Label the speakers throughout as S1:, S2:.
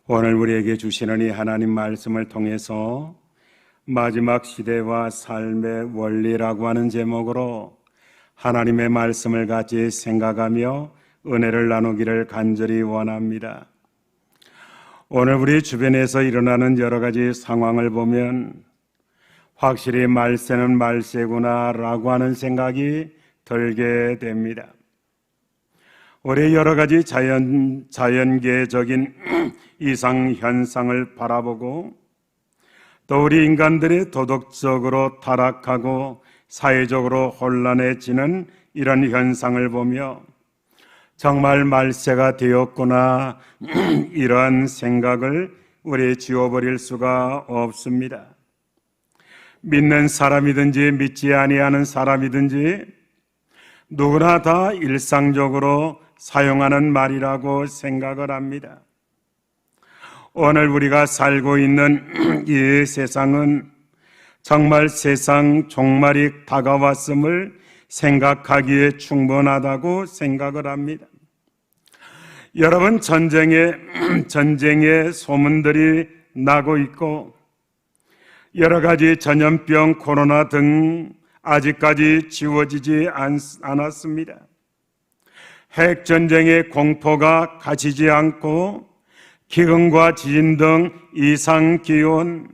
S1: 오늘 우리에게 주시는 이 하나님 말씀을 통해서 마지막 시대와 삶의 원리라고 하는 제목으로 하나님의 말씀을 같이 생각하며 은혜를 나누기를 간절히 원합니다. 오늘 우리 주변에서 일어나는 여러 가지 상황을 보면 확실히 말세는 말세구나 라고 하는 생각이 들게 됩니다. 우리 여러 가지 자연계적인 이상 현상을 바라보고 또 우리 인간들이 도덕적으로 타락하고 사회적으로 혼란해지는 이런 현상을 보며 정말 말세가 되었구나 이러한 생각을 우리 지워버릴 수가 없습니다. 믿는 사람이든지 믿지 아니하는 사람이든지 누구나 다 일상적으로 사용하는 말이라고 생각을 합니다. 오늘 우리가 살고 있는 이 세상은 정말 세상 종말이 다가왔음을 생각하기에 충분하다고 생각을 합니다. 여러분, 전쟁의 소문들이 나고 있고 여러 가지 전염병, 코로나 등 아직까지 지워지지 않았습니다. 핵전쟁의 공포가 가시지 않고 기근과 지진 등 이상기온,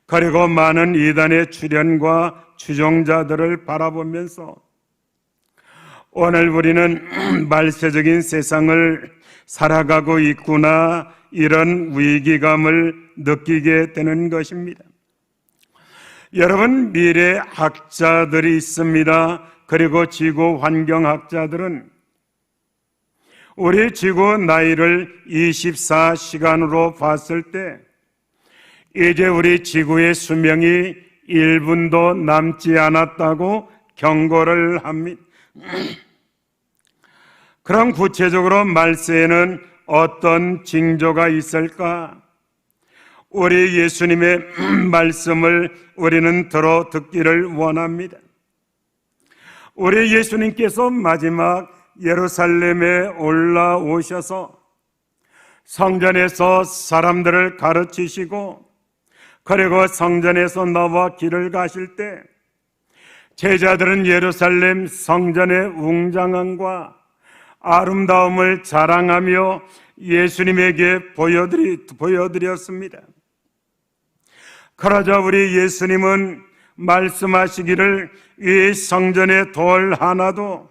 S1: 그리고 많은 이단의 출현과 추종자들을 바라보면서 오늘 우리는 말세적인 세상을 살아가고 있구나 이런 위기감을 느끼게 되는 것입니다. 여러분, 미래학자들이 있습니다. 그리고 지구환경학자들은 우리 지구 나이를 24시간으로 봤을 때 이제 우리 지구의 수명이 1분도 남지 않았다고 경고를 합니다. 그럼 구체적으로 말세에는 어떤 징조가 있을까? 우리 예수님의 말씀을 우리는 들어 듣기를 원합니다. 우리 예수님께서 마지막 예루살렘에 올라오셔서 성전에서 사람들을 가르치시고 그리고 성전에서 나와 길을 가실 때 제자들은 예루살렘 성전의 웅장함과 아름다움을 자랑하며 예수님에게 보여드렸습니다. 그러자 우리 예수님은 말씀하시기를 이 성전의 돌 하나도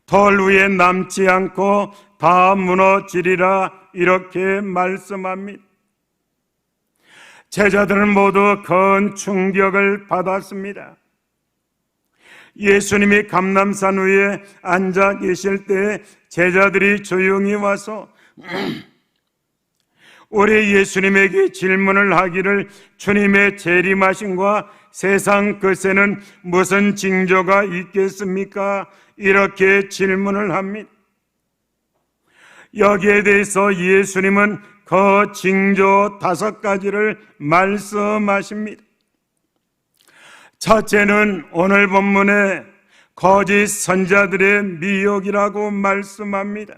S1: 돌 위에 남지 않고 다 무너지리라 이렇게 말씀합니다. 제자들은 모두 큰 충격을 받았습니다. 예수님이 감람산 위에 앉아 계실 때 제자들이 조용히 와서 우리 예수님에게 질문을 하기를 주님의 재림하심과 세상 끝에는 무슨 징조가 있겠습니까? 이렇게 질문을 합니다. 여기에 대해서 예수님은 그 징조 5가지를 말씀하십니다. 첫째는 오늘 본문에 거짓 선자들의 미혹이라고 말씀합니다.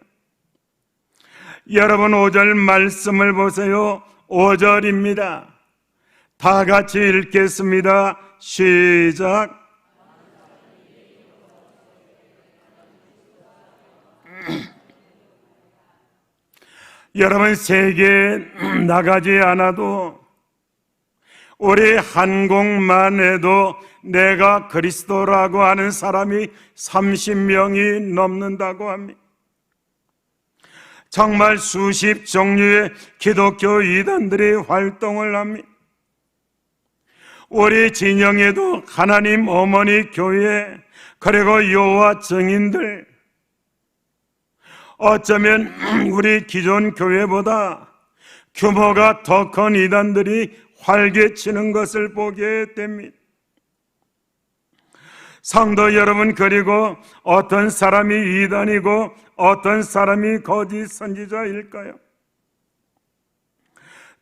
S1: 여러분, 5절 말씀을 보세요. 5절입니다. 다 같이 읽겠습니다. 시작. 여러분, 세계에 나가지 않아도 우리 한국만 해도 내가 그리스도라고 하는 사람이 30명이 넘는다고 합니다. 정말 수십 종류의 기독교 이단들이 활동을 합니다. 우리 진영에도 하나님 어머니 교회 그리고 여호와 증인들, 어쩌면 우리 기존 교회보다 규모가 더 큰 이단들이 활개치는 것을 보게 됩니다. 성도 여러분, 그리고 어떤 사람이 이단이고 어떤 사람이 거짓 선지자일까요?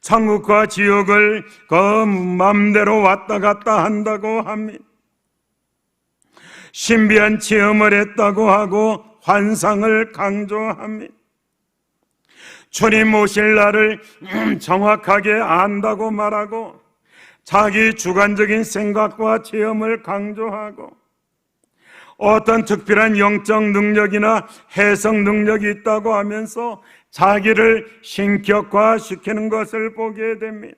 S1: 천국과 지옥을 그 맘대로 왔다 갔다 한다고 합니다. 신비한 체험을 했다고 하고 환상을 강조합니다. 주님 오실 날을 정확하게 안다고 말하고 자기 주관적인 생각과 체험을 강조하고 어떤 특별한 영적 능력이나 해석 능력이 있다고 하면서 자기를 신격화시키는 것을 보게 됩니다.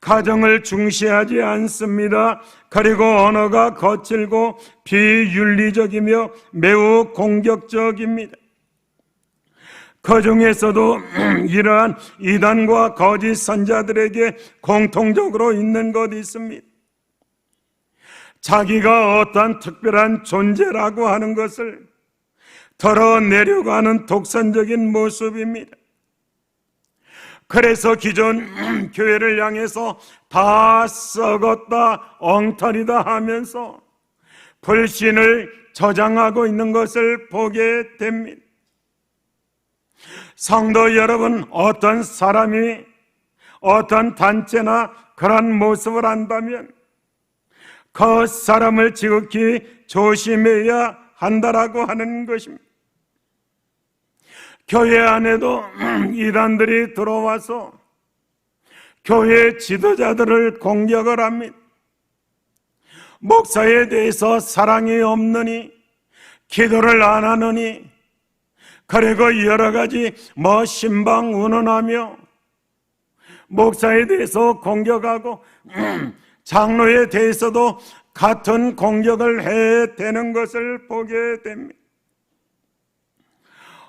S1: 가정을 중시하지 않습니다. 그리고 언어가 거칠고 비윤리적이며 매우 공격적입니다. 그 중에서도 이러한 이단과 거짓 선자들에게 공통적으로 있는 것이 있습니다. 자기가 어떤 특별한 존재라고 하는 것을 덜어내려고 하는 독선적인 모습입니다. 그래서 기존 교회를 향해서 다 썩었다, 엉터리다 하면서 불신을 저장하고 있는 것을 보게 됩니다. 성도 여러분, 어떤 사람이 어떤 단체나 그런 모습을 한다면 그 사람을 지극히 조심해야 한다라고 하는 것입니다. 교회 안에도 이단들이 들어와서 교회 지도자들을 공격을 합니다. 목사에 대해서 사랑이 없느니, 기도를 안 하느니, 그리고 여러 가지 신방운운하며 목사에 대해서 공격하고 장로에 대해서도 같은 공격을 해대는 것을 보게 됩니다.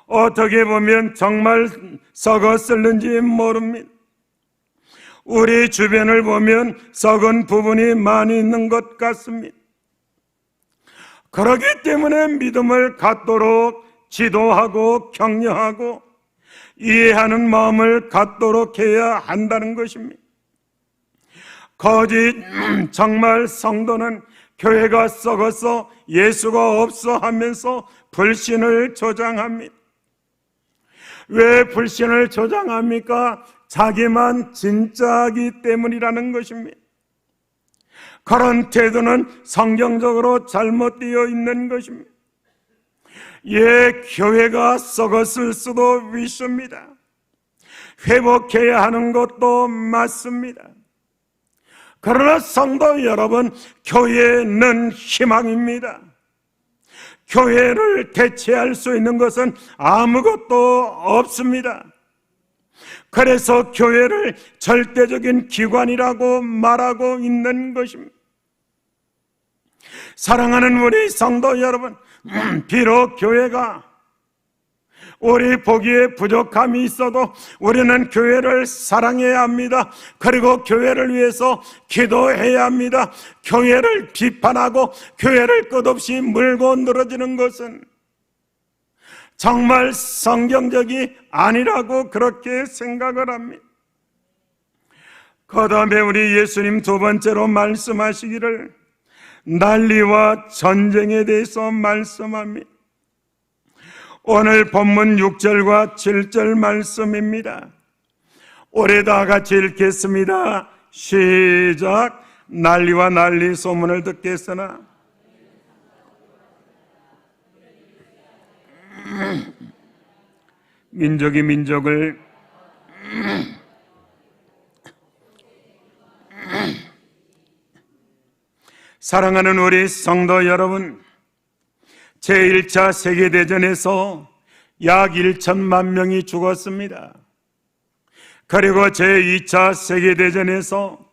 S1: 어떻게 보면 정말 썩었을는지 모릅니다. 우리 주변을 보면 썩은 부분이 많이 있는 것 같습니다. 그렇기 때문에 믿음을 갖도록 지도하고 격려하고 이해하는 마음을 갖도록 해야 한다는 것입니다. 거짓 정말 성도는 교회가 썩어서 예수가 없어 하면서 불신을 조장합니다. 왜 불신을 조장합니까? 자기만 진짜이기 때문이라는 것입니다. 그런 태도는 성경적으로 잘못되어 있는 것입니다. 교회가 썩었을 수도 있습니다. 회복해야 하는 것도 맞습니다. 그러나 성도 여러분, 교회는 희망입니다. 교회를 대체할 수 있는 것은 아무것도 없습니다. 그래서 교회를 절대적인 기관이라고 말하고 있는 것입니다. 사랑하는 우리 성도 여러분, 비록 교회가 우리 보기에 부족함이 있어도 우리는 교회를 사랑해야 합니다. 그리고 교회를 위해서 기도해야 합니다. 교회를 비판하고 교회를 끝없이 물고 늘어지는 것은 정말 성경적이 아니라고 그렇게 생각을 합니다. 그 다음에 우리 예수님 두 번째로 말씀하시기를 난리와 전쟁에 대해서 말씀합니다. 오늘 본문 6절과 7절 말씀입니다. 우리 다 같이 읽겠습니다. 시작. 난리와 난리 소문을 듣겠으나 민족이 민족을 사랑하는 우리 성도 여러분, 제1차 세계대전에서 약 1천만 명이 죽었습니다. 그리고 제2차 세계대전에서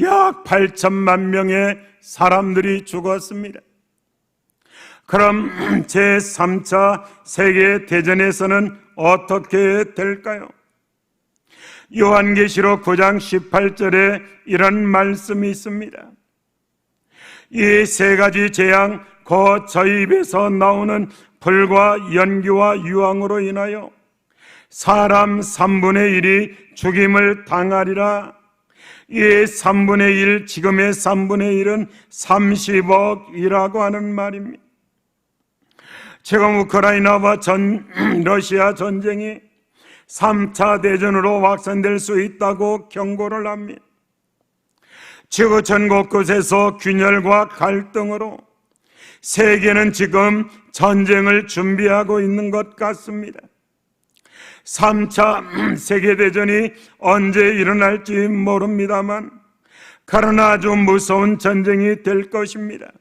S1: 약 8천만 명의 사람들이 죽었습니다. 그럼 제3차 세계대전에서는 어떻게 될까요? 요한계시록 9장 18절에 이런 말씀이 있습니다. 이 세 가지 재앙 곧 저희 입에서 나오는 불과 연기와 유황으로 인하여 사람 3분의 1이 죽임을 당하리라. 이 3분의 1, 지금의 3분의 1은 30억이라고 하는 말입니다. 지금 우크라이나와 러시아 전쟁이 3차 대전으로 확산될 수 있다고 경고를 합니다. 지구촌 곳곳에서 균열과 갈등으로 세계는 지금 전쟁을 준비하고 있는 것 같습니다. 3차 세계대전이 언제 일어날지 모릅니다만 그러나 아주 무서운 전쟁이 될 것입니다.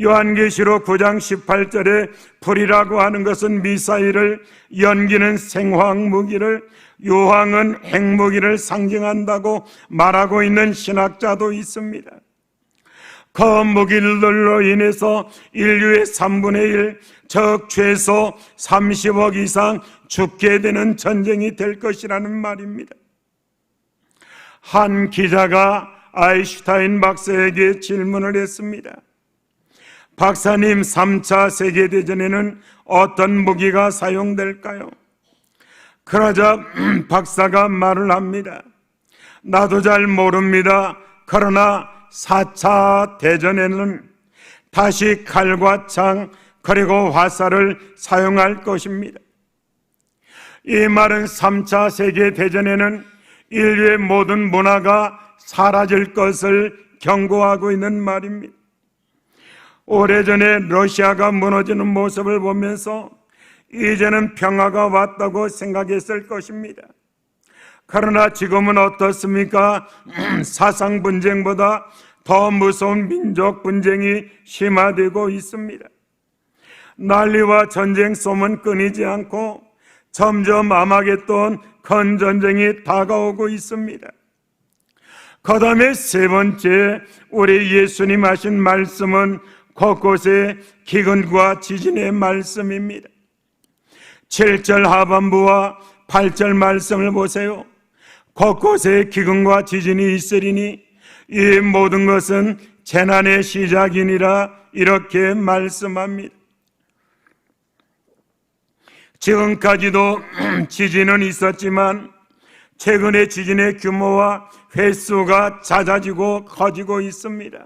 S1: 요한계시록 9장 18절에 불이라고 하는 것은 미사일을, 연기는 생화학무기를, 유황은 핵무기를 상징한다고 말하고 있는 신학자도 있습니다. 그 무기들로 인해서 인류의 3분의 1, 즉 최소 30억 이상 죽게 되는 전쟁이 될 것이라는 말입니다. 한 기자가 아인슈타인 박사에게 질문을 했습니다. 박사님, 3차 세계대전에는 어떤 무기가 사용될까요? 그러자 박사가 말을 합니다. 나도 잘 모릅니다. 그러나 4차 대전에는 다시 칼과 창 그리고 화살을 사용할 것입니다. 이 말은 3차 세계대전에는 인류의 모든 문화가 사라질 것을 경고하고 있는 말입니다. 오래전에 러시아가 무너지는 모습을 보면서 이제는 평화가 왔다고 생각했을 것입니다. 그러나 지금은 어떻습니까? 사상 분쟁보다 더 무서운 민족 분쟁이 심화되고 있습니다. 난리와 전쟁 소문 끊이지 않고 점점 아마겟돈 큰 전쟁이 다가오고 있습니다. 그 다음에 세 번째, 우리 예수님 하신 말씀은 곳곳에 기근과 지진의 말씀입니다. 7절 하반부와 8절 말씀을 보세요. 곳곳에 기근과 지진이 있으리니 이 모든 것은 재난의 시작이니라, 이렇게 말씀합니다. 지금까지도 지진은 있었지만 최근에 지진의 규모와 횟수가 잦아지고 커지고 있습니다.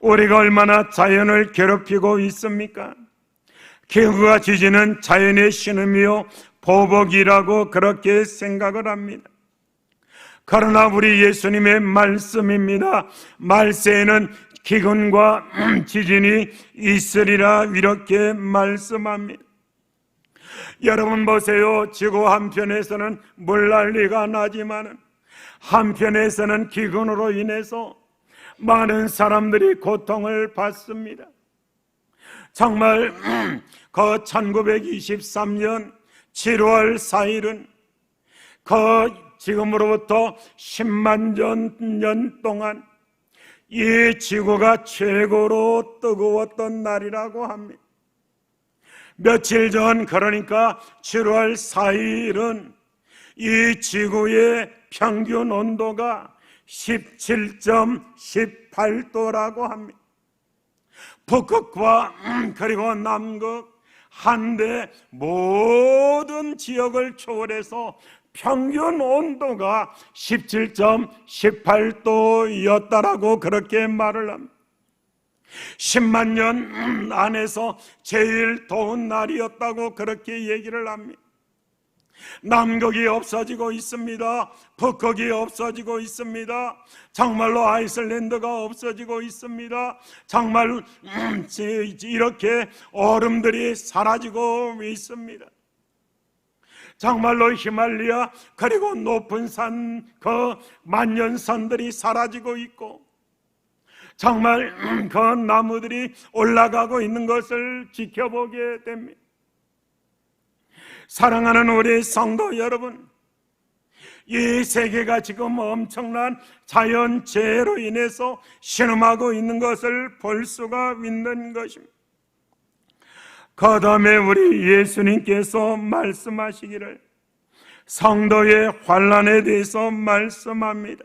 S1: 우리가 얼마나 자연을 괴롭히고 있습니까? 기후와 지진은 자연의 신음이요 보복이라고 그렇게 생각을 합니다. 그러나 우리 예수님의 말씀입니다. 말세에는 기근과 지진이 있으리라, 이렇게 말씀합니다. 여러분 보세요. 지구 한편에서는 물난리가 나지만 한편에서는 기근으로 인해서 많은 사람들이 고통을 받습니다. 정말 그 1923년 7월 4일은 그 지금으로부터 10만 년 동안 이 지구가 최고로 뜨거웠던 날이라고 합니다. 며칠 전, 그러니까 7월 4일은 이 지구의 평균 온도가 17.18도라고 합니다. 북극과 그리고 남극 한데 모든 지역을 초월해서 평균 온도가 17.18도였다라고 그렇게 말을 합니다. 10만 년 안에서 제일 더운 날이었다고 그렇게 얘기를 합니다. 남극이 없어지고 있습니다. 북극이 없어지고 있습니다. 정말로 아이슬란드가 없어지고 있습니다. 정말 이렇게 얼음들이 사라지고 있습니다. 정말로 히말라야 그리고 높은 산, 그 만년산들이 사라지고 있고 정말 그 나무들이 올라가고 있는 것을 지켜보게 됩니다. 사랑하는 우리 성도 여러분, 이 세계가 지금 엄청난 자연재해로 인해서 신음하고 있는 것을 볼 수가 있는 것입니다. 그 다음에 우리 예수님께서 말씀하시기를 성도의 환난에 대해서 말씀합니다.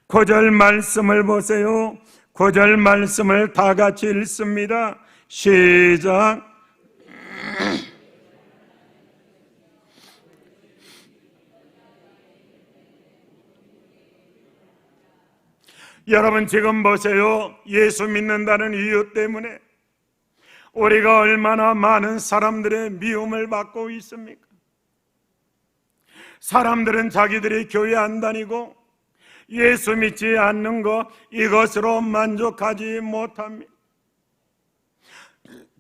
S1: 9절 말씀을 보세요. 9절 말씀을 다 같이 읽습니다. 시작. 여러분 지금 보세요. 예수 믿는다는 이유 때문에 우리가 얼마나 많은 사람들의 미움을 받고 있습니까? 사람들은 자기들이 교회 안 다니고 예수 믿지 않는 것, 이것으로 만족하지 못합니다.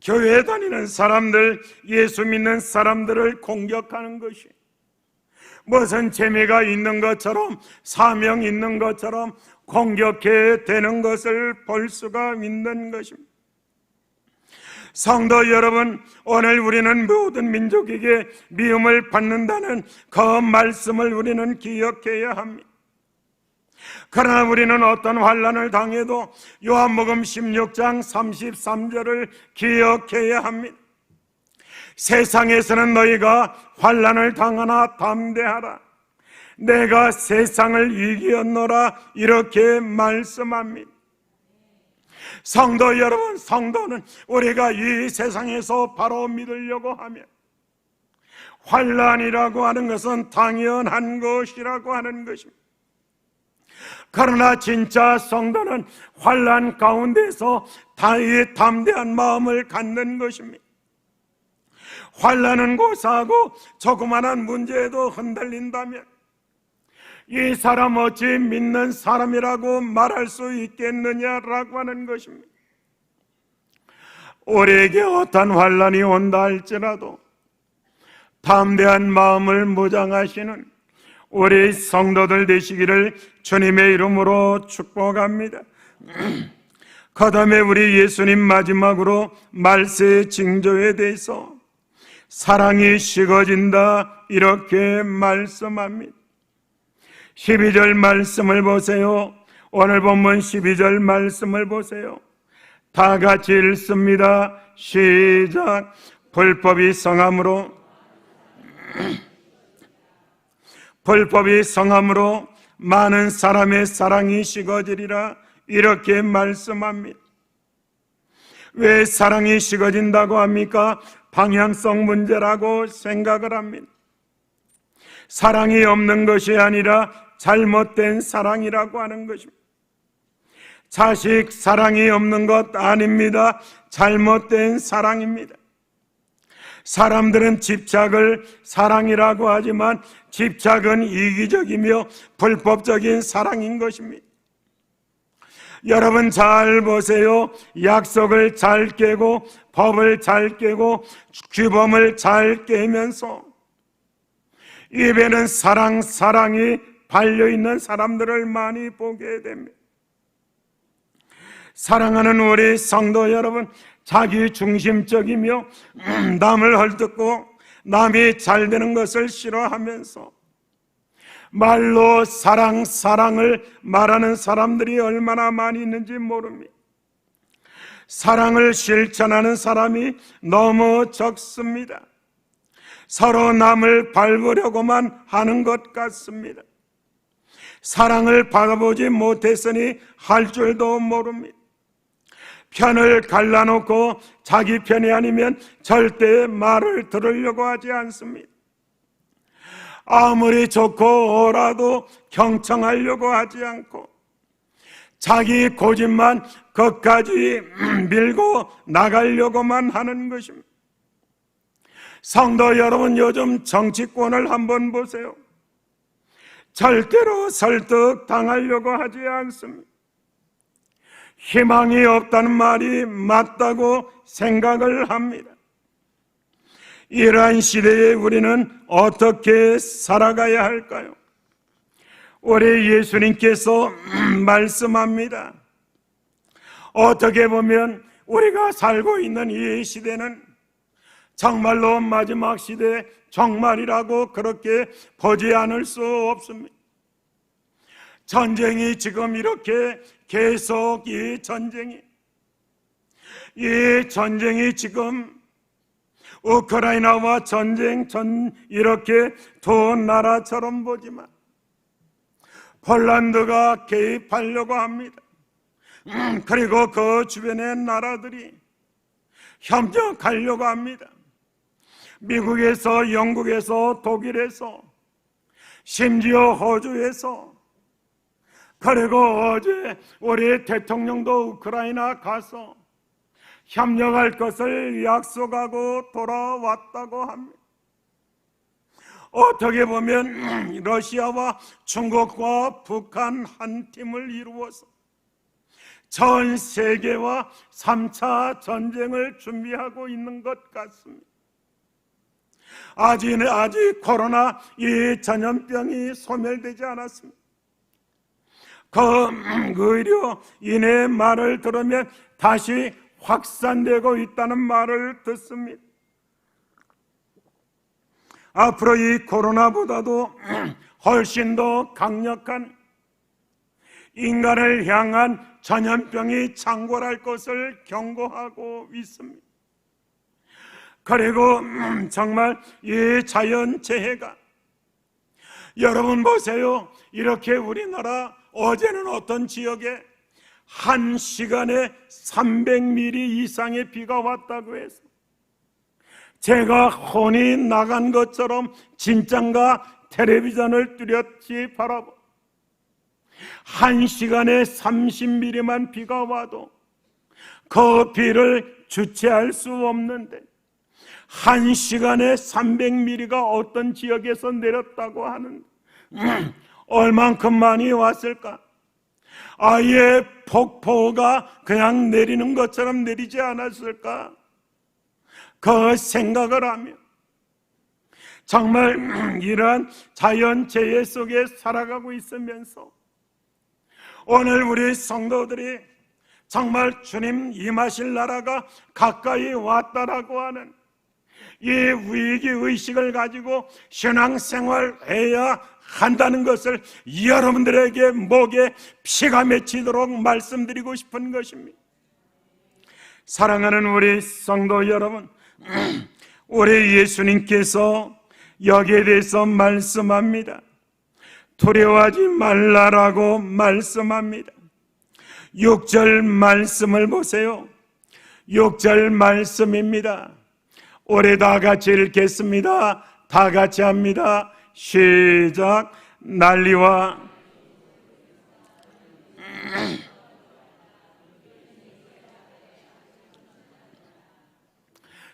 S1: 교회 다니는 사람들, 예수 믿는 사람들을 공격하는 것이 무슨 재미가 있는 것처럼, 사명 있는 것처럼 공격해 되는 것을 볼 수가 있는 것입니다. 성도 여러분, 오늘 우리는 모든 민족에게 미움을 받는다는 그 말씀을 우리는 기억해야 합니다. 그러나 우리는 어떤 환난을 당해도 요한복음 16장 33절을 기억해야 합니다. 세상에서는 너희가 환난을 당하나 담대하라, 내가 세상을 이기었노라, 이렇게 말씀합니다. 성도 여러분, 성도는 우리가 이 세상에서 바로 믿으려고 하면 환난이라고 하는 것은 당연한 것이라고 하는 것입니다. 그러나 진짜 성도는 환난 가운데서 담대한 마음을 갖는 것입니다. 환난은 고사하고 조그마한 문제에도 흔들린다면 이 사람 어찌 믿는 사람이라고 말할 수 있겠느냐라고 하는 것입니다. 우리에게 어떤 환난이 온다 할지라도 담대한 마음을 무장하시는 우리 성도들 되시기를 주님의 이름으로 축복합니다. 그 다음에 우리 예수님 마지막으로 말세 징조에 대해서 사랑이 식어진다, 이렇게 말씀합니다. 12절 말씀을 보세요. 오늘 본문 12절 말씀을 보세요. 다 같이 읽습니다. 시작. 불법이 성함으로 많은 사람의 사랑이 식어지리라, 이렇게 말씀합니다. 왜 사랑이 식어진다고 합니까? 방향성 문제라고 생각을 합니다. 사랑이 없는 것이 아니라 잘못된 사랑이라고 하는 것입니다. 자식 사랑이 없는 것 아닙니다. 잘못된 사랑입니다. 사람들은 집착을 사랑이라고 하지만 집착은 이기적이며 불법적인 사랑인 것입니다. 여러분 잘 보세요. 약속을 잘 깨고 법을 잘 깨고 규범을 잘 깨면서 입에는 사랑이 발려있는 사람들을 많이 보게 됩니다. 사랑하는 우리 성도 여러분, 자기 중심적이며 남을 헐뜯고 남이 잘 되는 것을 싫어하면서 말로 사랑을 말하는 사람들이 얼마나 많이 있는지 모릅니다. 사랑을 실천하는 사람이 너무 적습니다. 서로 남을 밟으려고만 하는 것 같습니다. 사랑을 받아보지 못했으니 할 줄도 모릅니다. 편을 갈라놓고 자기 편이 아니면 절대 말을 들으려고 하지 않습니다. 아무리 좋고 오라도 경청하려고 하지 않고 자기 고집만 끝까지 밀고 나가려고만 하는 것입니다. 성도 여러분, 요즘 정치권을 한번 보세요. 절대로 설득당하려고 하지 않습니다. 희망이 없다는 말이 맞다고 생각을 합니다. 이러한 시대에 우리는 어떻게 살아가야 할까요? 우리 예수님께서 말씀합니다. 어떻게 보면 우리가 살고 있는 이 시대는 정말로 마지막 시대, 정말이라고 그렇게 보지 않을 수 없습니다. 전쟁이 지금 이렇게 계속 이 전쟁이 지금 우크라이나와 이렇게 두 나라처럼 보지만 폴란드가 개입하려고 합니다. 그리고 그 주변의 나라들이 협력하려고 합니다. 미국에서, 영국에서, 독일에서, 심지어 호주에서, 그리고 어제 우리 대통령도 우크라이나 가서 협력할 것을 약속하고 돌아왔다고 합니다. 어떻게 보면 러시아와 중국과 북한 한 팀을 이루어서 전 세계와 3차 전쟁을 준비하고 있는 것 같습니다. 아직 코로나 이 전염병이 소멸되지 않았습니다. 의료 인의 말을 들으면 다시 확산되고 있다는 말을 듣습니다. 앞으로 이 코로나보다도 훨씬 더 강력한 인간을 향한 전염병이 창궐할 것을 경고하고 있습니다. 그리고 정말 이 자연재해가, 여러분 보세요. 이렇게 우리나라 어제는 어떤 지역에 1시간에 300mm 이상의 비가 왔다고 해서 제가 혼이 나간 것처럼 진짠가 텔레비전을 뚜렷이 바라보 1시간에 30mm만 비가 와도 그 비를 주체할 수 없는데 1시간에 300mm가 어떤 지역에서 내렸다고 하는데 얼만큼 많이 왔을까? 아예 폭포가 그냥 내리는 것처럼 내리지 않았을까? 그 생각을 하며 정말 이러한 자연재해 속에 살아가고 있으면서 오늘 우리 성도들이 정말 주님 임하실 나라가 가까이 왔다라고 하는 이 위기의식을 가지고 신앙생활해야 한다는 것을 여러분들에게 목에 피가 맺히도록 말씀드리고 싶은 것입니다. 사랑하는 우리 성도 여러분, 우리 예수님께서 여기에 대해서 말씀합니다. 두려워하지 말라라고 말씀합니다. 6절 말씀을 보세요. 6절 말씀입니다. 우리 다 같이 읽겠습니다. 다 같이 합니다. 시작. 난리와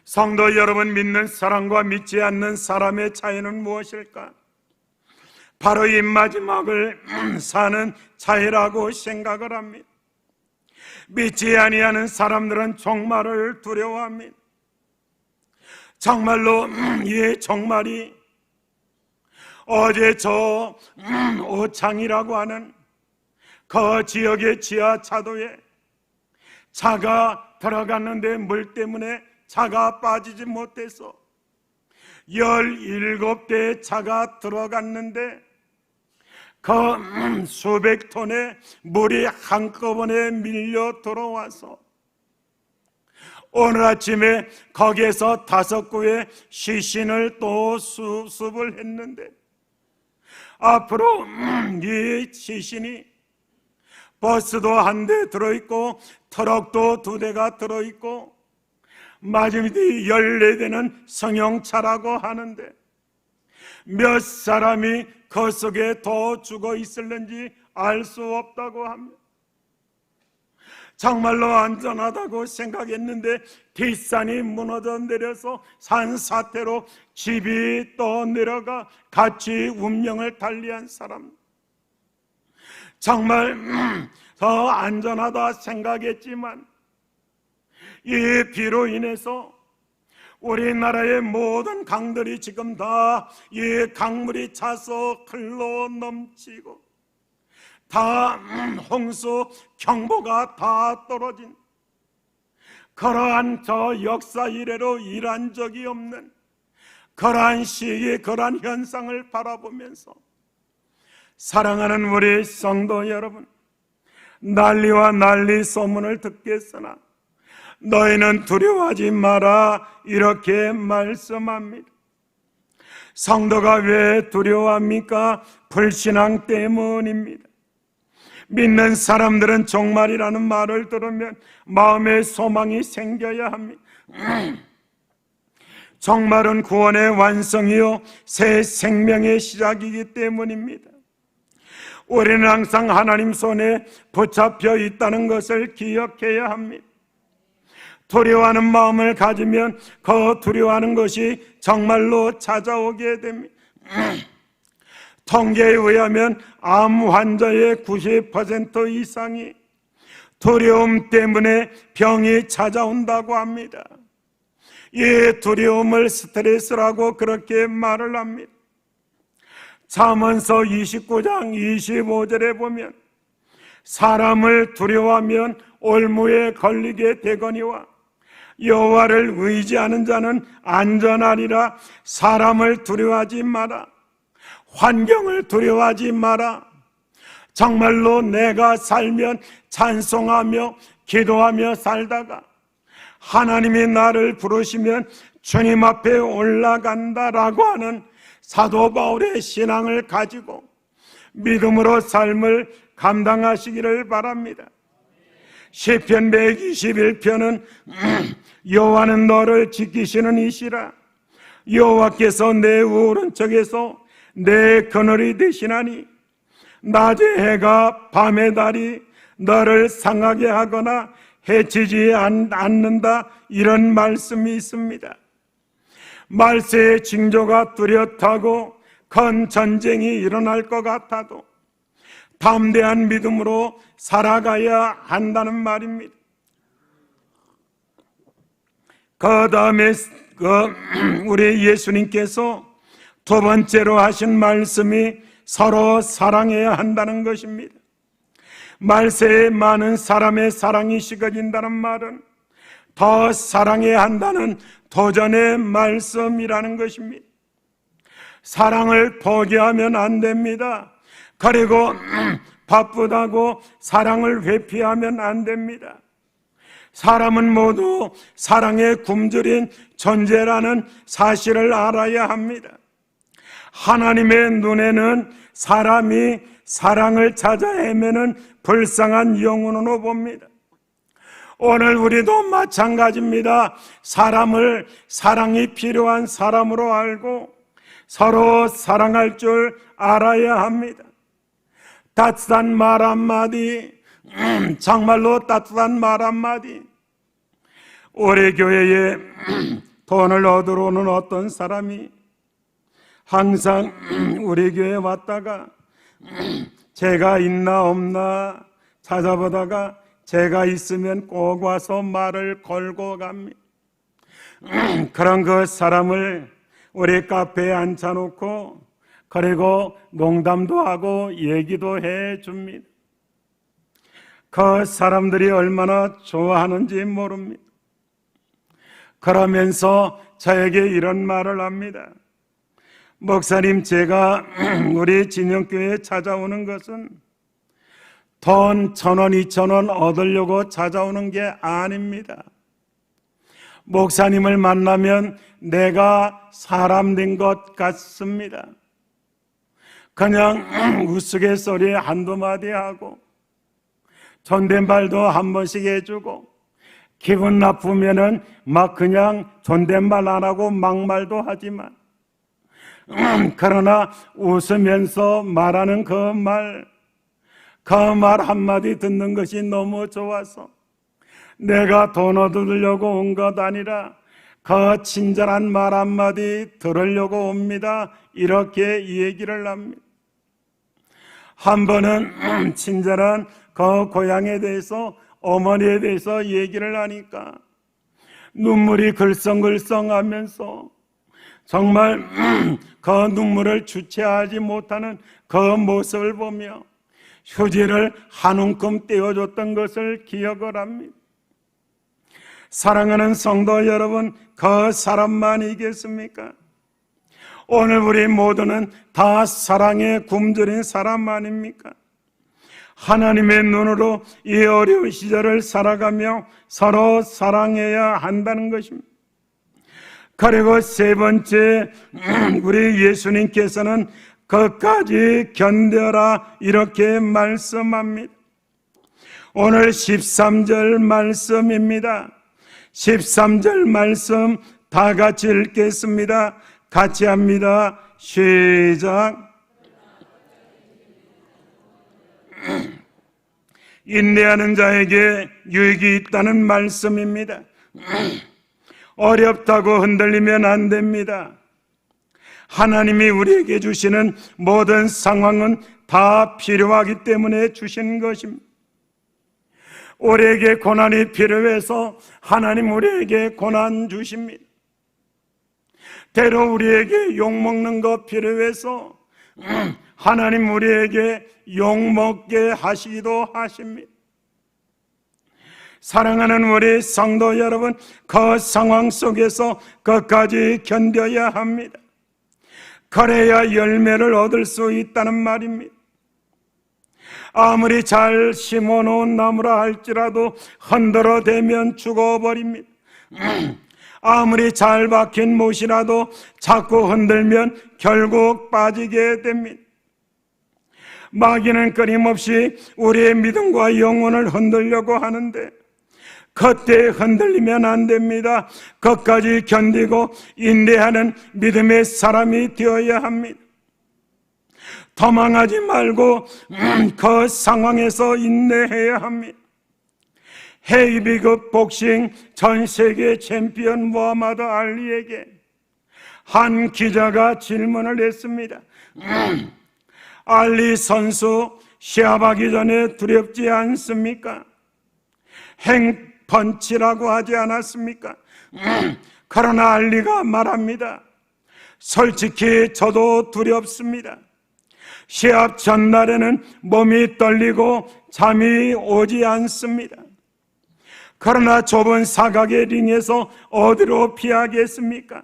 S1: 성도 여러분, 믿는 사람과 믿지 않는 사람의 차이는 무엇일까? 바로 이 마지막을 사는 차이라고 생각을 합니다. 믿지 아니하는 사람들은 종말을 두려워합니다. 정말로 이 종말이 어제 저 오창이라고 하는 그 지역의 지하차도에 차가 들어갔는데 물 때문에 차가 빠지지 못해서 17대의 차가 들어갔는데 그 수백 톤의 물이 한꺼번에 밀려 들어와서 오늘 아침에 거기에서 5구의 시신을 또 수습을 했는데 앞으로 이 시신이 버스도 1대 들어있고 트럭도 2대가 들어있고 마지막에 14대는 승용차라고 하는데 몇 사람이 그 속에 더 죽어 있을는지 알 수 없다고 합니다. 정말로 안전하다고 생각했는데 뒷산이 무너져 내려서 산사태로 집이 또 내려가 같이 운명을 달리한 사람, 정말 더 안전하다 생각했지만 이 비로 인해서 우리나라의 모든 강들이 지금 다 이 강물이 차서 흘러 넘치고 다 홍수 경보가 다 떨어진 그러한 저 역사 이래로 일한 적이 없는 그러한 시기, 그러한 현상을 바라보면서 사랑하는 우리 성도 여러분, 난리와 난리 소문을 듣겠으나 너희는 두려워하지 마라, 이렇게 말씀합니다. 성도가 왜 두려워합니까? 불신앙 때문입니다. 믿는 사람들은 종말이라는 말을 들으면 마음에 소망이 생겨야 합니다. 종말은 구원의 완성이요 새 생명의 시작이기 때문입니다. 우리는 항상 하나님 손에 붙잡혀 있다는 것을 기억해야 합니다. 두려워하는 마음을 가지면 그 두려워하는 것이 정말로 찾아오게 됩니다. 통계에 의하면 암 환자의 90% 이상이 두려움 때문에 병이 찾아온다고 합니다. 이 두려움을 스트레스라고 그렇게 말을 합니다. 잠언서 29장 25절에 보면 사람을 두려워하면 올무에 걸리게 되거니와 여호와를 의지하는 자는 안전하리라. 사람을 두려워하지 마라. 환경을 두려워하지 마라. 정말로 내가 살면 찬송하며 기도하며 살다가 하나님이 나를 부르시면 주님 앞에 올라간다라고 하는 사도 바울의 신앙을 가지고 믿음으로 삶을 감당하시기를 바랍니다. 시편 121편은 여호와는 너를 지키시는 이시라. 여호와께서 내 오른쪽에서 내 그늘이 되시나니 낮에 해가 밤의 달이 너를 상하게 하거나 해치지 않는다. 이런 말씀이 있습니다. 말세의 징조가 뚜렷하고 큰 전쟁이 일어날 것 같아도 담대한 믿음으로 살아가야 한다는 말입니다. 그 다음에 우리 예수님께서 두 번째로 하신 말씀이 서로 사랑해야 한다는 것입니다. 말세에 많은 사람의 사랑이 식어진다는 말은 더 사랑해야 한다는 도전의 말씀이라는 것입니다. 사랑을 포기하면 안 됩니다. 그리고 바쁘다고 사랑을 회피하면 안 됩니다. 사람은 모두 사랑에 굶주린 존재라는 사실을 알아야 합니다. 하나님의 눈에는 사람이 사랑을 찾아 헤매는 불쌍한 영혼으로 봅니다. 오늘 우리도 마찬가지입니다. 사람을 사랑이 필요한 사람으로 알고 서로 사랑할 줄 알아야 합니다. 따뜻한 말 한마디, 정말로 따뜻한 말 한마디. 우리 교회에 돈을 얻으러 오는 어떤 사람이 항상 우리 교회에 왔다가 제가 있나 없나 찾아보다가 제가 있으면 꼭 와서 말을 걸고 갑니다. 그런 그 사람을 우리 카페에 앉혀놓고 그리고 농담도 하고 얘기도 해줍니다. 그 사람들이 얼마나 좋아하는지 모릅니다. 그러면서 저에게 이런 말을 합니다. 목사님, 제가 우리 진영교회에 찾아오는 것은 돈 1,000원, 2,000원 얻으려고 찾아오는 게 아닙니다. 목사님을 만나면 내가 사람 된 것 같습니다. 그냥 우스갯소리 한두 마디 하고 존댓말도 한 번씩 해주고 기분 나쁘면은 막 그냥 존댓말 안 하고 막말도 하지만 그러나 웃으면서 말하는 그 말 한마디 듣는 것이 너무 좋아서 내가 돈 얻으려고 온 것 아니라 그 친절한 말 한마디 들으려고 옵니다. 이렇게 얘기를 합니다. 한 번은 친절한 그 고향에 대해서 어머니에 대해서 얘기를 하니까 눈물이 글썽글썽하면서 정말 그 눈물을 주체하지 못하는 그 모습을 보며 휴지를 한 움큼 떼어줬던 것을 기억을 합니다. 사랑하는 성도 여러분, 그 사람만이겠습니까? 오늘 우리 모두는 다 사랑에 굶주린 사람 아닙니까? 하나님의 눈으로 이 어려운 시절을 살아가며 서로 사랑해야 한다는 것입니다. 그리고 세 번째, 우리 예수님께서는 끝까지 견뎌라 이렇게 말씀합니다. 오늘 13절 말씀입니다. 13절 말씀 다 같이 읽겠습니다. 같이 합니다. 시작. 인내하는 자에게 유익이 있다는 말씀입니다. 어렵다고 흔들리면 안 됩니다. 하나님이 우리에게 주시는 모든 상황은 다 필요하기 때문에 주신 것입니다. 우리에게 고난이 필요해서 하나님 우리에게 고난 주십니다. 때로 우리에게 욕먹는 거 필요해서 하나님 우리에게 욕먹게 하시기도 하십니다. 사랑하는 우리 성도 여러분, 그 상황 속에서 끝까지 견뎌야 합니다. 그래야 열매를 얻을 수 있다는 말입니다. 아무리 잘 심어놓은 나무라 할지라도 흔들어대면 죽어버립니다. 아무리 잘 박힌 못이라도 자꾸 흔들면 결국 빠지게 됩니다. 마귀는 끊임없이 우리의 믿음과 영혼을 흔들려고 하는데 그때 흔들리면 안 됩니다. 끝까지 견디고 인내하는 믿음의 사람이 되어야 합니다. 도망하지 말고 그 상황에서 인내해야 합니다. 헤이비급 복싱 전 세계 챔피언 무하마드 알리에게 한 기자가 질문을 했습니다. 알리 선수 시합하기 전에 두렵지 않습니까? 행펀치라고 하지 않았습니까? 그러나 알리가 말합니다. 솔직히 저도 두렵습니다. 시합 전날에는 몸이 떨리고 잠이 오지 않습니다. 그러나 좁은 사각의 링에서 어디로 피하겠습니까?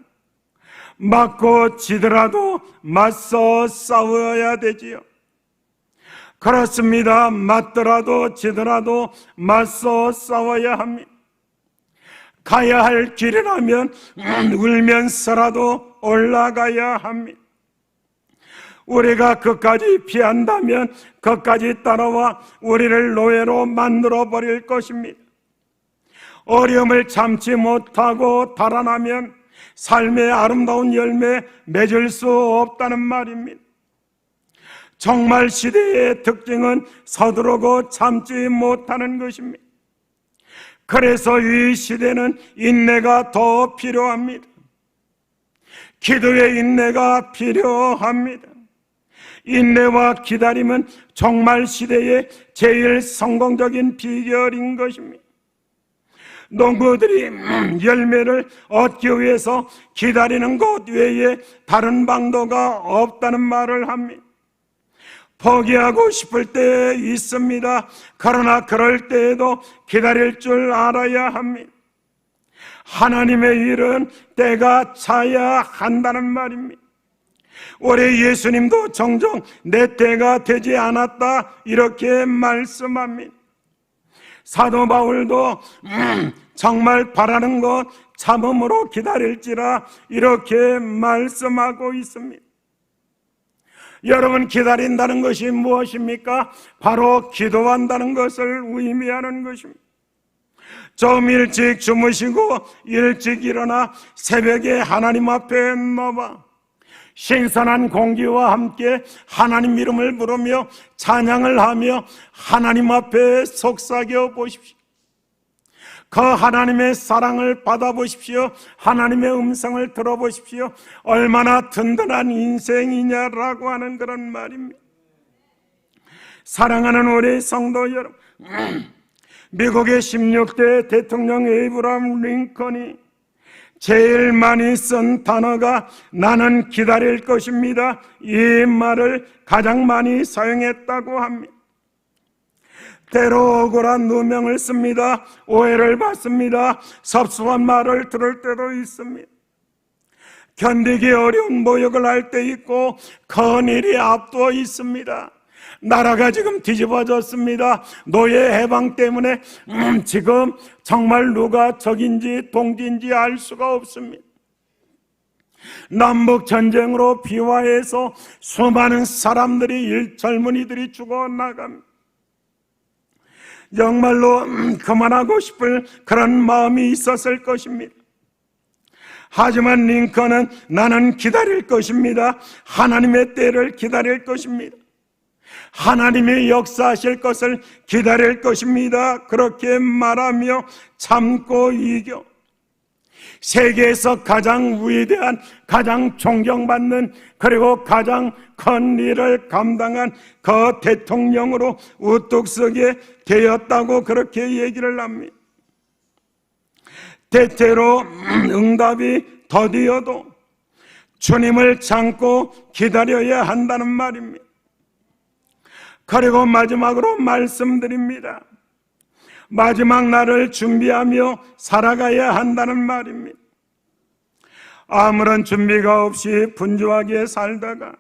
S1: 맞고 지더라도 맞서 싸워야 되지요. 그렇습니다. 맞더라도 지더라도 맞서 싸워야 합니다. 가야 할 길이라면 울면서라도 올라가야 합니다. 우리가 끝까지 피한다면 끝까지 따라와 우리를 노예로 만들어 버릴 것입니다. 어려움을 참지 못하고 달아나면 삶의 아름다운 열매 맺을 수 없다는 말입니다. 정말 시대의 특징은 서두르고 참지 못하는 것입니다. 그래서 이 시대는 인내가 더 필요합니다. 기도의 인내가 필요합니다. 인내와 기다림은 정말 시대의 제일 성공적인 비결인 것입니다. 농부들이 열매를 얻기 위해서 기다리는 것 외에 다른 방도가 없다는 말을 합니다. 포기하고 싶을 때 있습니다. 그러나 그럴 때에도 기다릴 줄 알아야 합니다. 하나님의 일은 때가 차야 한다는 말입니다. 우리 예수님도 종종 내 때가 되지 않았다 이렇게 말씀합니다. 사도 바울도 정말 바라는 것 참음으로 기다릴지라 이렇게 말씀하고 있습니다. 여러분, 기다린다는 것이 무엇입니까? 바로 기도한다는 것을 의미하는 것입니다. 좀 일찍 주무시고 일찍 일어나 새벽에 하나님 앞에 나와 신선한 공기와 함께 하나님 이름을 부르며 찬양을 하며 하나님 앞에 속삭여 보십시오. 그 하나님의 사랑을 받아보십시오. 하나님의 음성을 들어보십시오. 얼마나 든든한 인생이냐라고 하는 그런 말입니다. 사랑하는 우리 성도 여러분, 미국의 16대 대통령 에이브라함 링컨이 제일 많이 쓴 단어가 나는 기다릴 것입니다. 이 말을 가장 많이 사용했다고 합니다. 때로 억울한 누명을 씁니다. 오해를 받습니다. 섭섭한 말을 들을 때도 있습니다. 견디기 어려운 모욕을 할 때 있고 큰 일이 앞두어 있습니다. 나라가 지금 뒤집어졌습니다. 노예 해방 때문에 지금 정말 누가 적인지 동지인지 알 수가 없습니다. 남북 전쟁으로 비화해서 수많은 사람들이 젊은이들이 죽어나갑니다. 정말로 그만하고 싶을 그런 마음이 있었을 것입니다. 하지만 링컨은 나는 기다릴 것입니다. 하나님의 때를 기다릴 것입니다. 하나님이 역사하실 것을 기다릴 것입니다. 그렇게 말하며 참고 이겨 세계에서 가장 위대한, 가장 존경받는, 그리고 가장 큰 일을 감당한 그 대통령으로 우뚝 서게 되었다고 그렇게 얘기를 합니다. 때때로 응답이 더디어도 주님을 참고 기다려야 한다는 말입니다. 그리고 마지막으로 말씀드립니다. 마지막 날을 준비하며 살아가야 한다는 말입니다. 아무런 준비가 없이 분주하게 살다가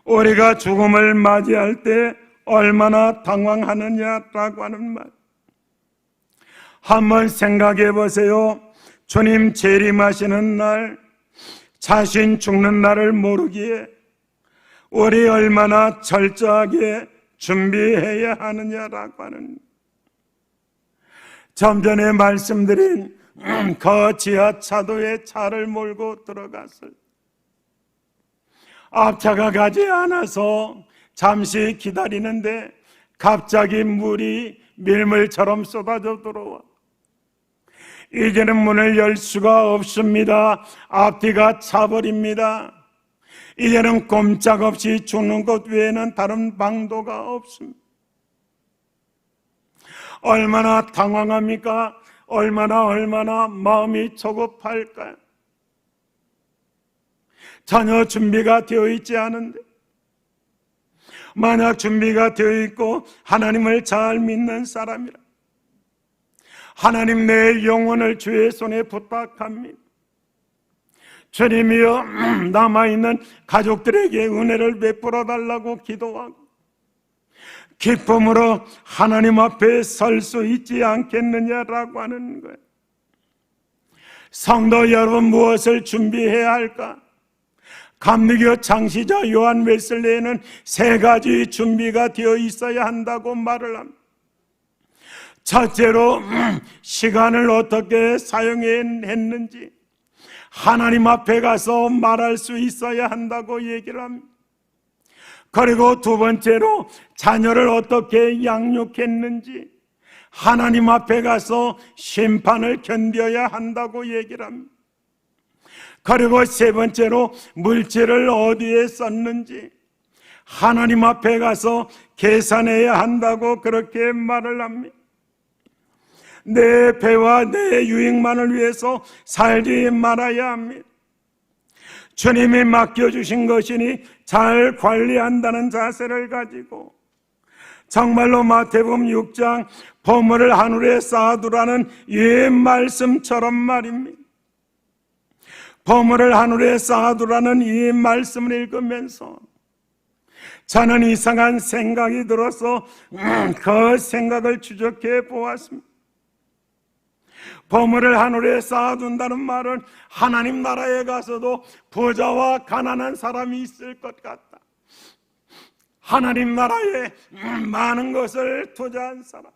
S1: 우리가 죽음을 맞이할 때 얼마나 당황하느냐라고 하는 말. 한번 생각해 보세요. 주님 재림하시는 날, 자신 죽는 날을 모르기에 우리 얼마나 철저하게 준비해야 하느냐라고 하는, 좀 전에 말씀드린 그 지하차도에 차를 몰고 들어갔을 때 앞차가 가지 않아서 잠시 기다리는데 갑자기 물이 밀물처럼 쏟아져 들어와 이제는 문을 열 수가 없습니다. 앞뒤가 차버립니다. 이제는 꼼짝없이 죽는 것 외에는 다른 방도가 없습니다. 얼마나 당황합니까? 얼마나 마음이 조급할까요? 전혀 준비가 되어 있지 않은데, 만약 준비가 되어 있고 하나님을 잘 믿는 사람이라 하나님, 내 영혼을 주의 손에 부탁합니다. 주님이여, 남아있는 가족들에게 은혜를 베풀어 달라고 기도하고 기쁨으로 하나님 앞에 설 수 있지 않겠느냐라고 하는 거예요. 성도 여러분, 무엇을 준비해야 할까? 감리교 창시자 요한 웨슬레이는 세 가지 준비가 되어 있어야 한다고 말을 합니다. 첫째로 시간을 어떻게 사용했는지 하나님 앞에 가서 말할 수 있어야 한다고 얘기를 합니다. 그리고 두 번째로 자녀를 어떻게 양육했는지 하나님 앞에 가서 심판을 견뎌야 한다고 얘기를 합니다. 그리고 세 번째로 물질을 어디에 썼는지 하나님 앞에 가서 계산해야 한다고 그렇게 말을 합니다. 내 배와 내 유익만을 위해서 살지 말아야 합니다. 주님이 맡겨주신 것이니 잘 관리한다는 자세를 가지고 정말로 마태복음 6장 보물을 하늘에 쌓아두라는 이 말씀처럼 말입니다. 보물을 하늘에 쌓아두라는 이 말씀을 읽으면서 저는 이상한 생각이 들어서 그 생각을 추적해 보았습니다. 보물을 하늘에 쌓아둔다는 말은 하나님 나라에 가서도 부자와 가난한 사람이 있을 것 같다. 하나님 나라에 많은 것을 투자한 사람.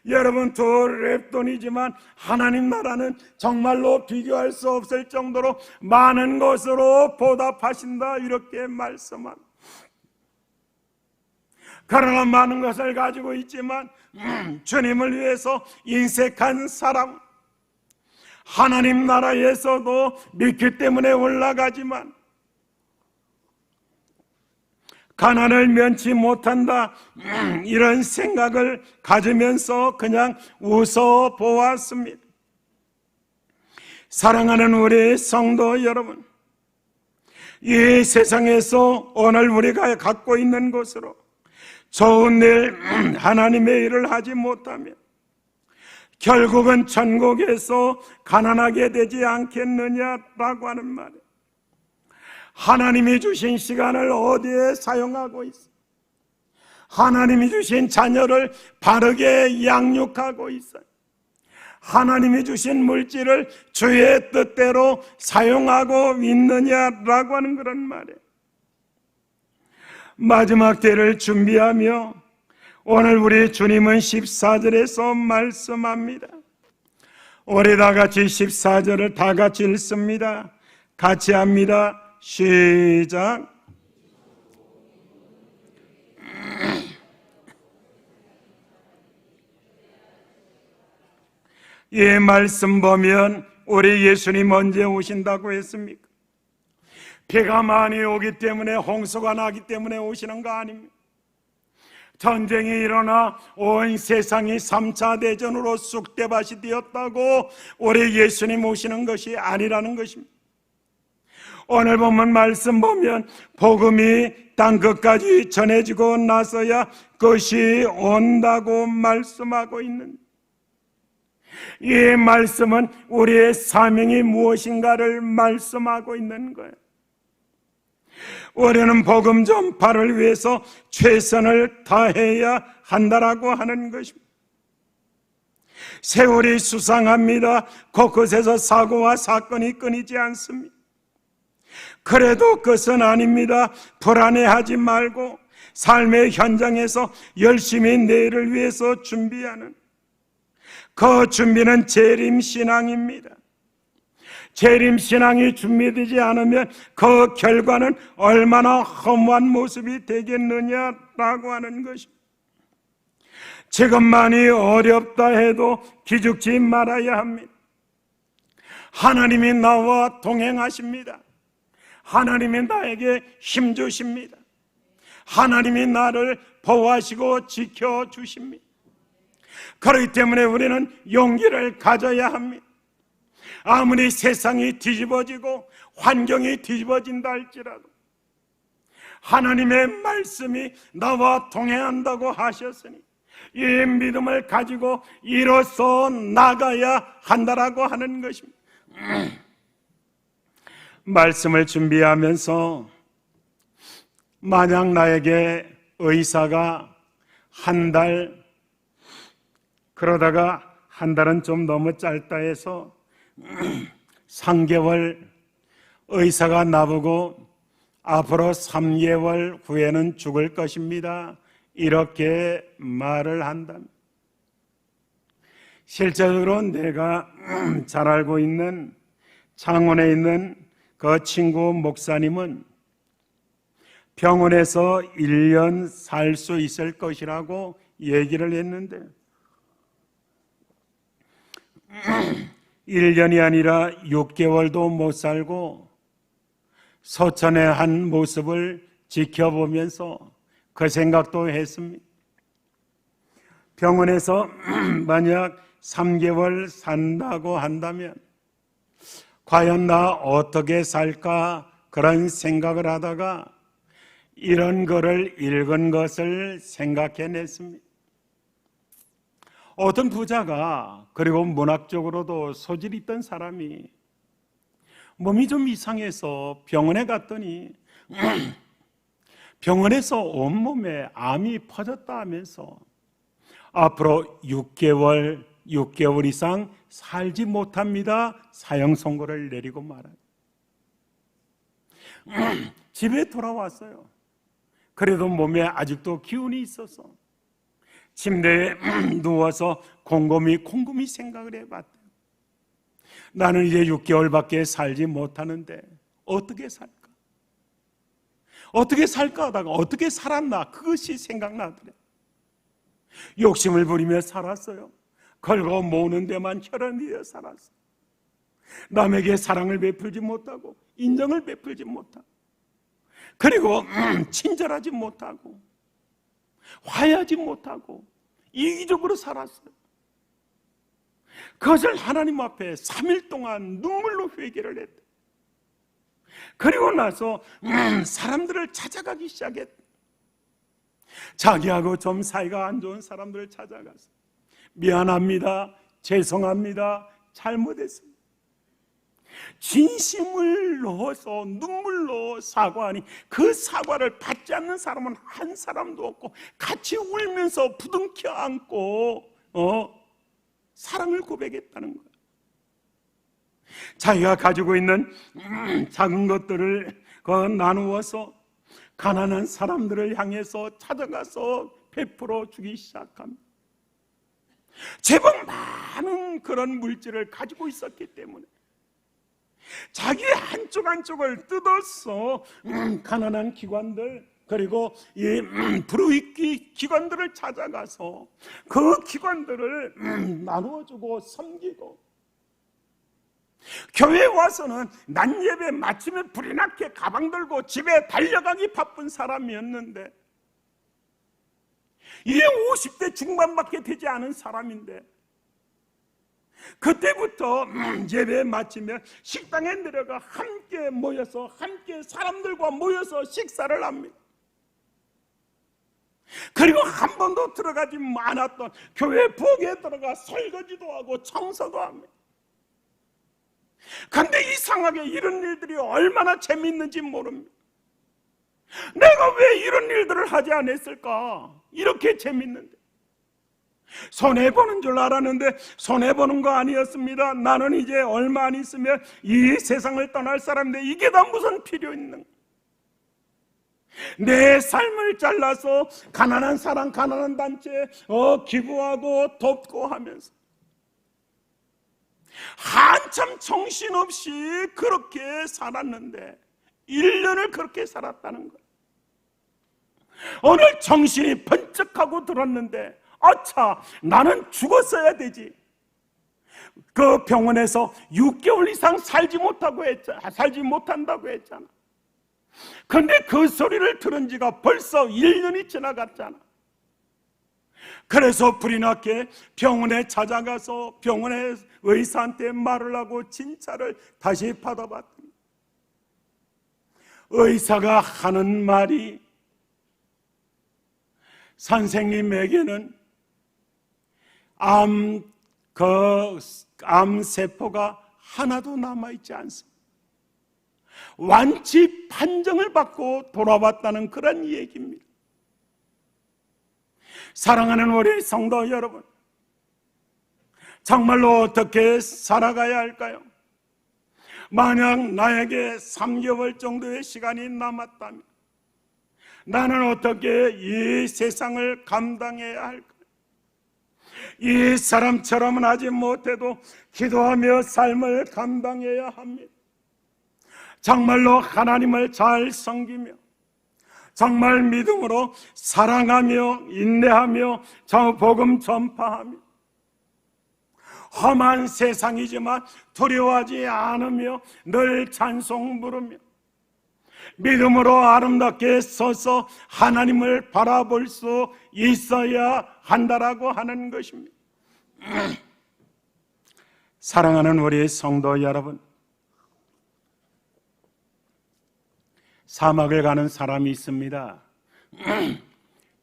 S1: 여러분, 두 랩돈이지만 하나님 나라는 정말로 비교할 수 없을 정도로 많은 것으로 보답하신다, 이렇게 말씀합니다. 그러나 많은 것을 가지고 있지만 주님을 위해서 인색한 사람, 하나님 나라에서도 믿기 때문에 올라가지만 가난을 면치 못한다, 이런 생각을 가지면서 그냥 웃어 보았습니다. 사랑하는 우리 성도 여러분, 이 세상에서 오늘 우리가 갖고 있는 것으로 좋은 일, 하나님의 일을 하지 못하면 결국은 천국에서 가난하게 되지 않겠느냐라고 하는 말이에요. 하나님이 주신 시간을 어디에 사용하고 있어요? 하나님이 주신 자녀를 바르게 양육하고 있어요. 하나님이 주신 물질을 주의 뜻대로 사용하고 있느냐라고 하는 그런 말이에요. 마지막 때를 준비하며 오늘 우리 주님은 14절에서 말씀합니다. 우리 다 같이 14절을 다 같이 읽습니다. 같이 합니다. 시작. 이 말씀 보면 우리 예수님 언제 오신다고 했습니까? 비가 많이 오기 때문에, 홍수가 나기 때문에 오시는 거 아닙니까? 전쟁이 일어나 온 세상이 3차 대전으로 쑥대밭이 되었다고 우리 예수님 오시는 것이 아니라는 것입니다. 오늘 본문 말씀 보면 복음이 땅끝까지 전해지고 나서야 그것이 온다고 말씀하고 있는, 이 말씀은 우리의 사명이 무엇인가를 말씀하고 있는 거예요. 우리는 복음 전파를 위해서 최선을 다해야 한다라고 하는 것입니다. 세월이 수상합니다. 곳곳에서 사고와 사건이 끊이지 않습니다. 그래도 그것은 아닙니다. 불안해하지 말고 삶의 현장에서 열심히 내일을 위해서 준비하는 그 준비는 재림신앙입니다. 재림신앙이 준비되지 않으면 그 결과는 얼마나 허무한 모습이 되겠느냐라고 하는 것입니다. 지금 많이 어렵다 해도 기죽지 말아야 합니다. 하나님이 나와 동행하십니다. 하나님이 나에게 힘 주십니다. 하나님이 나를 보호하시고 지켜주십니다. 그렇기 때문에 우리는 용기를 가져야 합니다. 아무리 세상이 뒤집어지고 환경이 뒤집어진다 할지라도 하나님의 말씀이 나와 동행한다고 하셨으니 이 믿음을 가지고 일어서 나가야 한다라고 하는 것입니다. 말씀을 준비하면서 만약 나에게 의사가 한 달, 그러다가 한 달은 좀 너무 짧다 해서 3개월 의사가 나보고 앞으로 3개월 후에는 죽을 것입니다, 이렇게 말을 한다면, 실제적으로 내가 잘 알고 있는 창원에 있는 그 친구 목사님은 병원에서 1년 살 수 있을 것이라고 얘기를 했는데 1년이 아니라 6개월도 못 살고 소천해한 모습을 지켜보면서 그 생각도 했습니다. 병원에서 만약 3개월 산다고 한다면 과연 나 어떻게 살까, 그런 생각을 하다가 이런 거를 읽은 것을 생각해냈습니다. 어떤 부자가, 그리고 문학적으로도 소질이 있던 사람이 몸이 좀 이상해서 병원에 갔더니 병원에서 온몸에 암이 퍼졌다 하면서 앞으로 6개월 이상 살지 못합니다, 사형 선고를 내리고 말아요. 집에 돌아왔어요. 그래도 몸에 아직도 기운이 있어서 침대에 누워서 곰곰이 생각을 해봤대요. 나는 이제 6개월밖에 살지 못하는데 어떻게 살까? 어떻게 살까 하다가 어떻게 살았나, 그것이 생각나더래. 욕심을 부리며 살았어요. 걸고 모으는 데만 혈안이 되어 살았어요. 남에게 사랑을 베풀지 못하고 인정을 베풀지 못하고 그리고 친절하지 못하고 화해하지 못하고 이기적으로 살았어요. 그것을 하나님 앞에 3일 동안 눈물로 회개를 했다. 그리고 나서 사람들을 찾아가기 시작했다. 자기하고 좀 사이가 안 좋은 사람들을 찾아가서 미안합니다, 죄송합니다, 잘못했습니다, 진심을 넣어서 눈물로 사과하니 그 사과를 받지 않는 사람은 한 사람도 없고 같이 울면서 부둥켜 안고 사랑을 고백했다는 거예요. 자기가 가지고 있는 작은 것들을 나누어서 가난한 사람들을 향해서 찾아가서 베풀어 주기 시작합니다. 제법 많은 그런 물질을 가지고 있었기 때문에 자기의 한쪽을 뜯어서 가난한 기관들, 그리고 이 불의기 기관들을 찾아가서 그 기관들을 나누어주고 섬기고, 교회에 와서는 낮 예배 마침에 불이 나게 가방 들고 집에 달려가기 바쁜 사람이었는데, 이게 50대 중반밖에 되지 않은 사람인데, 그때부터 예배 마치면 식당에 내려가 함께 모여서, 함께 사람들과 모여서 식사를 합니다. 그리고 한 번도 들어가지 않았던 교회 부엌에 들어가 설거지도 하고 청소도 합니다. 그런데 이상하게 이런 일들이 얼마나 재미있는지 모릅니다. 내가 왜 이런 일들을 하지 않았을까? 이렇게 재밌는데. 손해보는 줄 알았는데 손해보는 거 아니었습니다. 나는 이제 얼마 안 있으면 이 세상을 떠날 사람인데 이게 다 무슨 필요 있는 거야? 내 삶을 잘라서 가난한 사람, 가난한 단체 기부하고 돕고 하면서 한참 정신없이 그렇게 살았는데 1년을 그렇게 살았다는 거예요. 오늘 정신이 번쩍하고 들었는데, 아차, 나는 죽었어야 되지. 그 병원에서 6개월 이상 살지 못한다고 했잖아. 근데 그 소리를 들은 지가 벌써 1년이 지나갔잖아. 그래서 불이 났게 병원에 찾아가서 병원의 의사한테 말을 하고 진찰을 다시 받아봤더니, 의사가 하는 말이, 선생님에게는 암세포가 하나도 남아있지 않습니다. 완치 판정을 받고 돌아왔다는 그런 얘기입니다. 사랑하는 우리 성도 여러분, 정말로 어떻게 살아가야 할까요? 만약 나에게 3개월 정도의 시간이 남았다면 나는 어떻게 이 세상을 감당해야 할까요? 이 사람처럼은 하지 못해도 기도하며 삶을 감당해야 합니다. 정말로 하나님을 잘 섬기며, 정말 믿음으로 사랑하며 인내하며 복음 전파하며, 험한 세상이지만 두려워하지 않으며 늘 찬송 부르며 믿음으로 아름답게 서서 하나님을 바라볼 수 있어야 한다라고 하는 것입니다. 사랑하는 우리 성도 여러분, 사막을 가는 사람이 있습니다.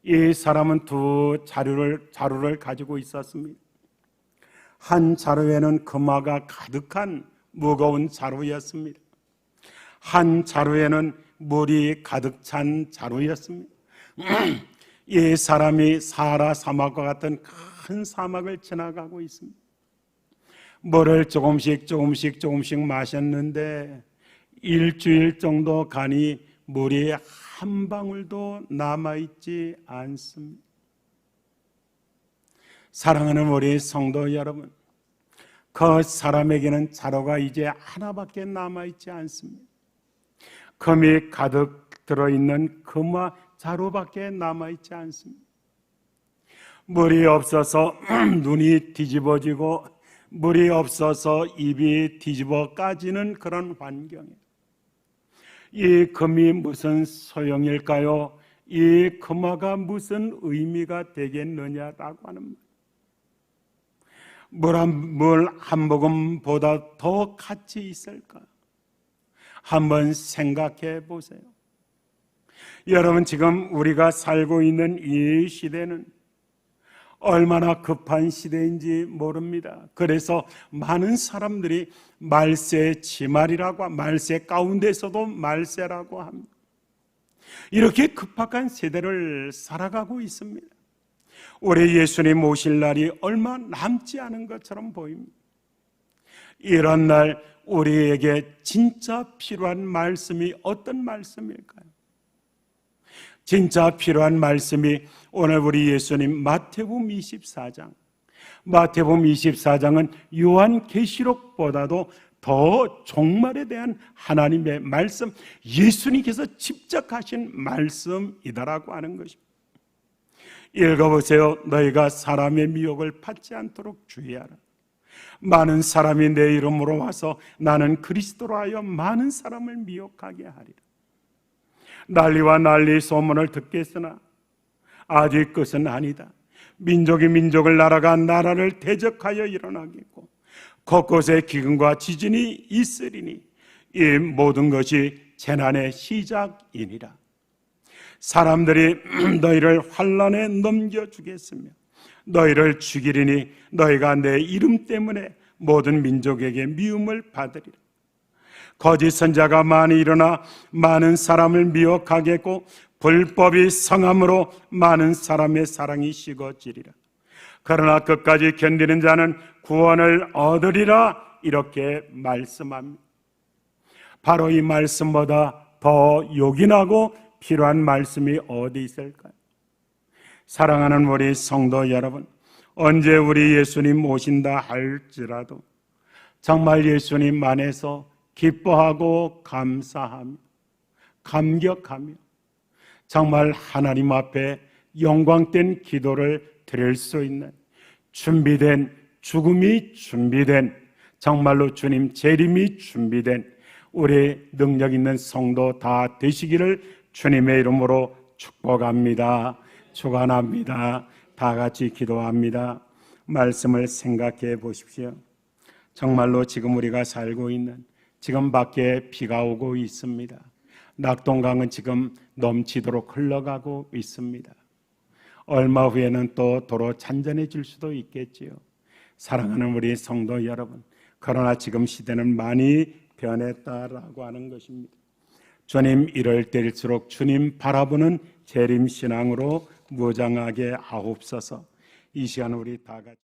S1: 이 사람은 두 자루를 가지고 있었습니다. 한 자루에는 금화가 가득한 무거운 자루였습니다. 한 자루에는 물이 가득 찬 자루였습니다. 이 사람이 사하라 사막과 같은 큰 사막을 지나가고 있습니다. 물을 조금씩 마셨는데 일주일 정도 가니 물이 한 방울도 남아있지 않습니다. 사랑하는 우리 성도 여러분, 그 사람에게는 자루가 이제 하나밖에 남아있지 않습니다. 금이 가득 들어있는 금화 자루밖에 남아있지 않습니다. 물이 없어서 눈이 뒤집어지고 물이 없어서 입이 뒤집어 까지는 그런 환경이에요. 이 금이 무슨 소용일까요? 이 금화가 무슨 의미가 되겠느냐라고 하는 말. 물 한 모금보다 더 가치 있을까? 한번 생각해 보세요. 여러분, 지금 우리가 살고 있는 이 시대는 얼마나 급한 시대인지 모릅니다. 그래서 많은 사람들이 말세 지말이라고, 말세 가운데서도 말세라고 합니다. 이렇게 급박한 세대를 살아가고 있습니다. 우리 예수님 오실 날이 얼마 남지 않은 것처럼 보입니다. 이런 날 우리에게 진짜 필요한 말씀이 어떤 말씀일까요? 진짜 필요한 말씀이 오늘 우리 예수님 마태복음 24장은 요한계시록보다도 더 종말에 대한 하나님의 말씀, 예수님께서 직접 하신 말씀이다라고 하는 것입니다. 읽어보세요. 너희가 사람의 미혹을 받지 않도록 주의하라. 많은 사람이 내 이름으로 와서 나는 그리스도로 하여 많은 사람을 미혹하게 하리라. 난리와 난리 소문을 듣겠으나 아직 끝은 아니다. 민족이 민족을, 나라가 나라를 대적하여 일어나겠고 곳곳에 기근과 지진이 있으리니 이 모든 것이 재난의 시작이니라. 사람들이 너희를 환난에 넘겨주겠으며 너희를 죽이리니 너희가 내 이름 때문에 모든 민족에게 미움을 받으리라. 거짓 선자가 많이 일어나 많은 사람을 미혹하겠고 불법이 성함으로 많은 사람의 사랑이 식어지리라. 그러나 끝까지 견디는 자는 구원을 얻으리라. 이렇게 말씀합니다. 바로 이 말씀보다 더 요긴하고 필요한 말씀이 어디 있을까요? 사랑하는 우리 성도 여러분, 언제 우리 예수님 오신다 할지라도 정말 예수님 안에서 기뻐하고 감사하며 감격하며 정말 하나님 앞에 영광된 기도를 드릴 수 있는 준비된, 죽음이 준비된, 정말로 주님 재림이 준비된 우리 능력 있는 성도 다 되시기를 주님의 이름으로 축복합니다. 축원합니다. 다 같이 기도합니다. 말씀을 생각해 보십시오. 정말로 지금 우리가 살고 있는, 지금 밖에 비가 오고 있습니다. 낙동강은 지금 넘치도록 흘러가고 있습니다. 얼마 후에는 또 도로 잔잔해질 수도 있겠지요. 사랑하는 우리 성도 여러분, 그러나 지금 시대는 많이 변했다라고 하는 것입니다. 주님 이럴 때일수록 주님 바라보는 재림신앙으로 무장하게 하옵소서. 이 시간 우리 다 같이